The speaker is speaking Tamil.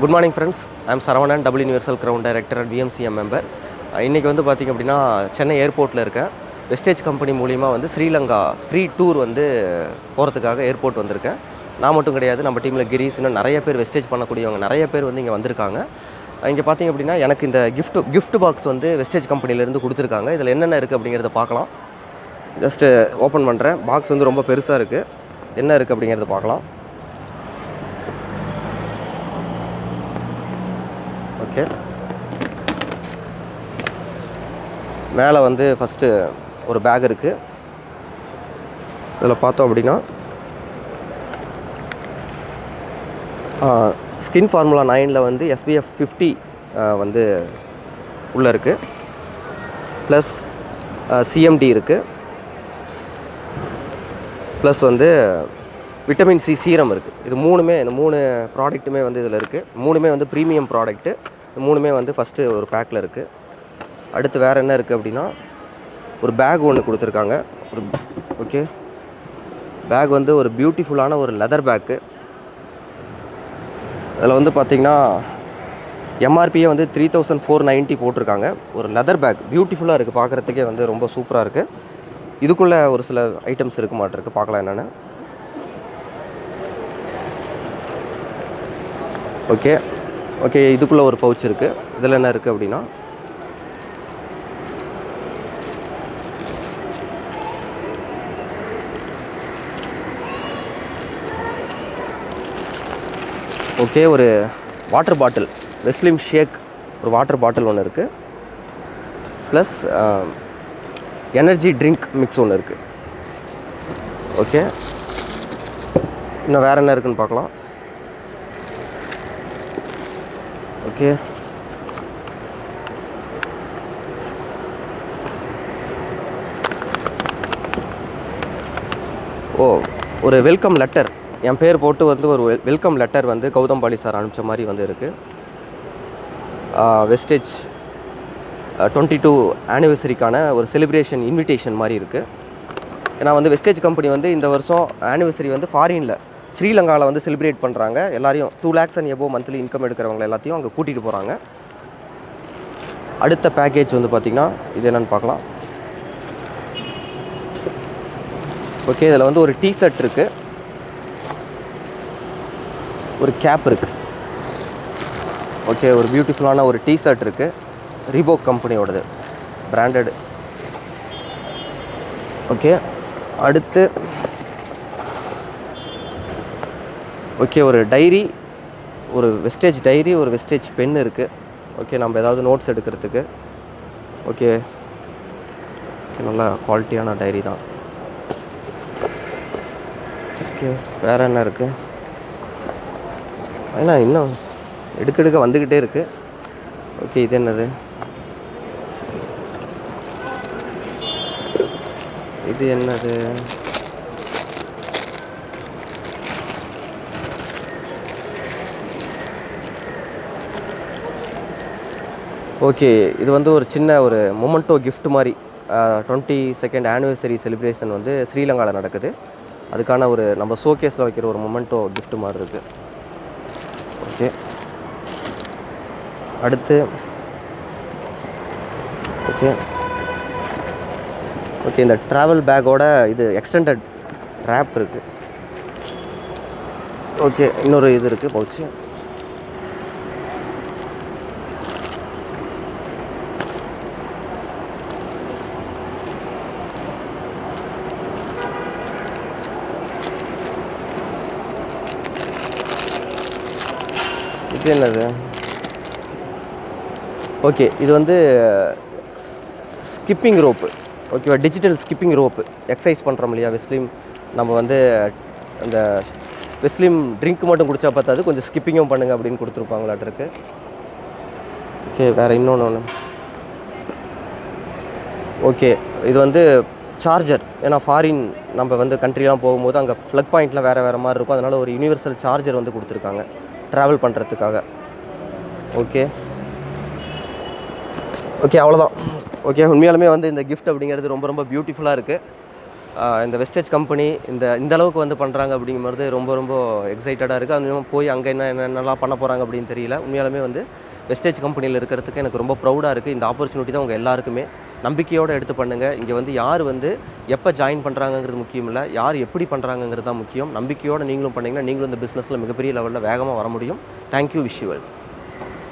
Good morning friends. I'm Saravanan, double universal ground director and VMCM member. இன்றைக்கி வந்து பார்த்திங்க அப்படின்னா சென்னை ஏர்போர்ட்டில் இருக்கேன். வெஸ்டேஜ் கம்பெனி மூலிமா வந்து ஸ்ரீலங்கா ஃப்ரீ டூர் வந்து போகிறதுக்காக ஏர்போர்ட் வந்திருக்கேன். நான் மட்டும் கிடையாது, நம்ம டீமில் கிரீஸ் இன்னும் நிறைய பேர் வெஸ்டேஜ் பண்ணக்கூடியவங்க நிறைய பேர் வந்து இங்கே வந்திருக்காங்க. இங்கே பார்த்திங்க அப்படின்னா எனக்கு இந்த கிஃப்ட் பாக்ஸ் வந்து வெஸ்டேஜ் கம்பெனிலேருந்து கொடுத்துருக்காங்க. இதில் என்னென்ன இருக்குது அப்படிங்கிறத பார்க்கலாம். ஜஸ்ட்டு ஓப்பன் பண்ணுறேன். பாக்ஸ் வந்து ரொம்ப பெருசாக இருக்குது. என்ன இருக்குது அப்படிங்கிறத பார்க்கலாம். ஓகே, மேலே வந்து ஃபஸ்ட்டு ஒரு பேக் இருக்குது. இதில் பார்த்தோம் அப்படின்னா ஸ்கின் ஃபார்முலா 9 வந்து SPF 50 வந்து உள்ளே இருக்குது. ப்ளஸ் CMD இருக்குது. ப்ளஸ் வந்து விட்டமின் C சீரம் இருக்குது. இது மூணுமே, இந்த 3 ப்ராடக்ட்டுமே வந்து இதில் இருக்குது. மூணுமே வந்து ப்ரீமியம் ப்ராடக்ட்டு. இது மூணுமே வந்து ஃபஸ்ட்டு ஒரு பேக்கில் இருக்குது. அடுத்து வேறு என்ன இருக்குது அப்படின்னா ஒரு பேக் ஒன்று கொடுத்துருக்காங்க. ஓகே, பேக் வந்து ஒரு பியூட்டிஃபுல்லான ஒரு லெதர் பேக்கு. அதில் வந்து பார்த்திங்கன்னா MRPயே வந்து 3490 போட்டிருக்காங்க. ஒரு லெதர் பேக் பியூட்டிஃபுல்லாக இருக்குது, பார்க்குறதுக்கே வந்து ரொம்ப சூப்பராக இருக்குது. இதுக்குள்ளே ஒரு சில ஐட்டம்ஸ் இருக்க மாட்டிருக்கு, பார்க்கலாம் என்னென்னு. ஓகே ஓகே, இதுக்குள்ளே ஒரு பவுச் இருக்குது. இதில் என்ன இருக்குது அப்படின்னா ஓகே, ஒரு வாட்டர் பாட்டில், வெஸ்லிம் ஷேக் ஒரு வாட்டர் பாட்டில் ஒன்று இருக்குது. ப்ளஸ் எனர்ஜி ட்ரிங்க் மிக்ஸ் ஒன்று இருக்குது. ஓகே, இன்னும் வேறு என்ன இருக்குதுன்னு பார்க்கலாம். ஓகே, ஒரு வெல்கம் லெட்டர், என் பேர் போட்டு வந்து ஒரு வெல்கம் லெட்டர் வந்து கௌதம் பாலி சார் அனுப்பிச்ச மாதிரி வந்து இருக்குது. வெஸ்டேஜ் 22 ஆனிவர்சரிக்கான ஒரு செலிப்ரேஷன் இன்விடேஷன் மாதிரி இருக்குது. ஏன்னா வந்து வெஸ்டேஜ் கம்பெனி வந்து இந்த வருஷம் ஆனிவர்சரி வந்து ஃபாரினில் ஸ்ரீலங்காவில் வந்து செலிப்ரேட் பண்ணுறாங்க. எல்லாரையும் 2 lakhs and above monthly income எடுக்கிறவங்க எல்லாத்தையும் அங்கே கூட்டிகிட்டு போகிறாங்க. அடுத்த பேக்கேஜ் வந்து பார்த்திங்கன்னா இது என்னென்னு பார்க்கலாம். ஓகே, இதில் வந்து ஒரு டிஷர்ட் இருக்குது, ஒரு கேப் இருக்குது. ஓகே, ஒரு பியூட்டிஃபுல்லான ஒரு டிஷர்ட் இருக்குது, ரீபோக் கம்பெனியோடது, பிராண்டட். ஓகே, அடுத்து ஓகே, ஒரு டைரி, ஒரு வெஸ்டேஜ் டைரி, ஒரு வெஸ்டேஜ் பென் இருக்குது. ஓகே, நம்ம ஏதாவது நோட்ஸ் எடுக்கிறதுக்கு. ஓகே ஓகே, நல்ல குவாலிட்டியான டைரி தான். ஓகே, வேறு என்ன இருக்குது? ஏன்னா இன்னும் எடுக்க வந்துக்கிட்டே இருக்குது. ஓகே, இது என்னது? இது என்னது? ஓகே, இது வந்து ஒரு சின்ன ஒரு மொமெண்டோ கிஃப்ட் மாதிரி. 22nd ஆனிவர்சரி செலிப்ரேஷன் வந்து ஸ்ரீலங்காவில் நடக்குது. அதுக்கான ஒரு நம்ம ஷோகேஸில் வைக்கிற ஒரு மொமெண்டோ கிஃப்ட் மாதிரி இருக்குது. ஓகே, அடுத்து ஓகே ஓகே, இந்த ட்ராவல் பேக்கோட இது எக்ஸ்டெண்டட் ரேப் இருக்குது. ஓகே, இன்னொரு இது இருக்குது பவுச்சு. இது என்னது? ஓகே, இது வந்து ஸ்கிப்பிங் ரோப்பு. ஓகேவா, டிஜிட்டல் ஸ்கிப்பிங் ரோப்பு. எக்ஸசைஸ் பண்ணுறோம் இல்லையா வெஸ்லிம், நம்ம வந்து அந்த வெஸ்லிம் ட்ரிங்க் மட்டும் குடித்தா பார்த்தாது, கொஞ்சம் ஸ்கிப்பிங்கும் பண்ணுங்கள் அப்படின்னு கொடுத்துருப்பாங்களாட்டிருக்கு. ஓகே, வேறு இன்னொன்று. ஓகே, இது வந்து சார்ஜர். ஏன்னா ஃபாரின் நம்ம வந்து கண்ட்ரிலாம் போகும்போது அங்கே ப்ளக் பாயிண்ட்டில் வேறு மாதிரி இருக்கும். அதனால் ஒரு யூனிவர்சல் சார்ஜர் வந்து கொடுத்துருக்காங்க ட்ராவல் பண்ணுறதுக்காக. ஓகே ஓகே, அவ்வளோதான். ஓகே, உண்மையாலுமே வந்து இந்த கிஃப்ட் அப்படிங்கிறது ரொம்ப ரொம்ப பியூட்டிஃபுல்லாக இருக்குது. இந்த வெஸ்டேஜ் கம்பெனி இந்த அளவுக்கு வந்து பண்ணுறாங்க அப்படிங்கும்போது ரொம்ப ரொம்ப எக்ஸைட்டடாக இருக்குது. அதுவும் போய் அங்கே என்னென்னலாம் பண்ண போகிறாங்க அப்படின்னு தெரியல. உண்மையாலுமே வந்து வெஸ்டேஜ் கம்பெனியில் இருக்கிறதுக்கு எனக்கு ரொம்ப ப்ரௌடாக இருக்குது. இந்த ஆப்பர்ச்சுனிட்டி தான் உங்கள் எல்லாருக்குமே. நம்பிக்கையோடு எடுத்து பண்ணுங்கள். இங்கே வந்து யார் வந்து எப்போ ஜாயின் பண்ணுறாங்கங்கிறது முக்கியம் இல்லை, யார் எப்படி பண்ணுறாங்கங்கிறது தான் முக்கியம். நம்பிக்கையோடு நீங்களும் பண்ணிங்கன்னா நீங்களும் இந்த பிஸ்னஸில் மிகப்பெரிய லெவலில் வேகமாக வர முடியும். Thank you, wish you well.